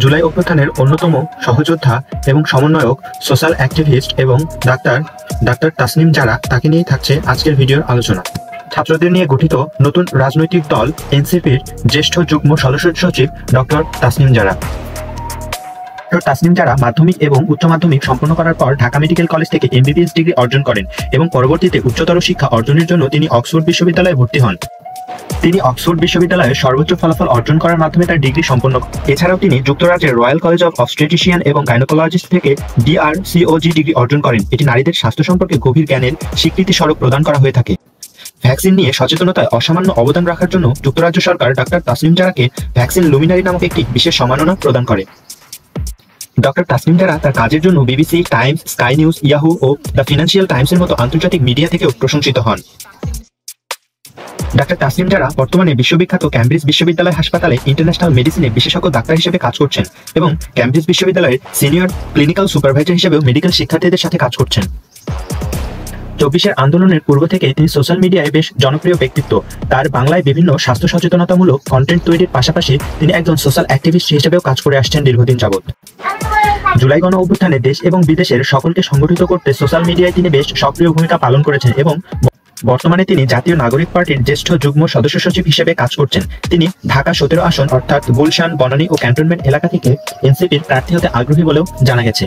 জুলাই অভ্যুত্থানের অন্যতম সহযোদ্ধা এবং সমন্বয়ক, সোশ্যাল অ্যাক্টিভিস্ট এবং ডাক্তার তাসনিম জারা, তাকে নিয়েই থাকছে আজকের ভিডিওর আলোচনা। ছাত্রদের নিয়ে গঠিত নতুন রাজনৈতিক দল এনসিপির জ্যেষ্ঠ যুগ্ম সদস্য সচিব ডক্টর তাসনিম জারা। তাসনিম জারা মাধ্যমিক এবং উচ্চ মাধ্যমিক সম্পন্ন করার পর ঢাকা মেডিকেল কলেজ থেকে এমবিবিএস ডিগ্রি অর্জন করেন এবং পরবর্তীতে উচ্চতর শিক্ষা অর্জনের জন্য তিনি অক্সফোর্ড বিশ্ববিদ্যালয়ে ভর্তি হন। তিনি অক্সফোর্ড বিশ্ববিদ্যালয়ে সর্বোচ্চ ফলাফল অর্জন করার মাধ্যমে তার ডিগ্রি সম্পন্ন করেন। এছাড়াও তিনি যুক্তরাজ্যের রয়্যাল কলেজ অফ অবস্টেট্রিশিয়ান এবং গাইনোকোলজিস্ট থেকে DRCOG ডিগ্রি অর্জন করেন। এটি নারীদের স্বাস্থ্য সম্পর্কে গভীর জ্ঞানের স্বীকৃতি স্বরূপ প্রদান করা হয়ে থাকে। ভ্যাকসিন নিয়ে সচেতনতায় অসামান্য অবদান রাখার জন্য যুক্তরাজ্য সরকার ডক্টর তাসনিম জারাকে ভ্যাকসিন লুমিনারি নামক একটি বিশেষ সম্মাননা প্রদান করে। ডক্টর তাসনিম জারা তার কাজের জন্য BBC, Times, Sky News, Yahoo ও দ্য ফিনান্সিয়াল টাইমসের মতো আন্তর্জাতিক মিডিয়া থেকেও প্রশংসিত হন। ডক্টর তাসনিম জারা বর্তমানে বিশ্ববিখ্যাত ক্যামব্রিজ বিশ্ববিদ্যালয় হাসপাতালে ইন্টারন্যাশনাল মেডিসিনে বিশেষজ্ঞ ডাক্তার হিসেবে কাজ করছেন এবং ক্যামব্রিজ বিশ্ববিদ্যালয়ের সিনিয়র ক্লিনিক্যাল সুপারভাইজার হিসেবেও মেডিকেল শিক্ষার্থীদের সাথে কাজ করছেন। 24 আন্দোলনের পূর্ব থেকে তিনি সোশ্যাল মিডিয়ায় বেশ জনপ্রিয় ব্যক্তিত্ব। তার বাংলায় বিভিন্ন স্বাস্থ্য সচেতনতামূলক কন্টেন্ট তৈরির পাশাপাশি তিনি একজন সোশ্যাল অ্যাক্টিভিস্ট হিসেবেও কাজ করে আসছেন দীর্ঘদিন যাবৎ। জুলাই গণ অভ্যুত্থানে দেশ এবং বিদেশের সকলকে সংগঠিত করতে সোশ্যাল মিডিয়ায় তিনি বেশ সক্রিয় ভূমিকা পালন করেছেন এবং বর্তমানে তিনি জাতীয় নাগরিক পার্টির জ্যেষ্ঠ যুগ্ম সদস্য সচিব হিসেবে কাজ করছেন। তিনি ঢাকা 17 আসন অর্থাৎ গুলশান, বনানী ও ক্যান্টনমেন্ট এলাকা থেকে এনসিপির প্রার্থী হতে আগ্রহী বলেও জানা গেছে।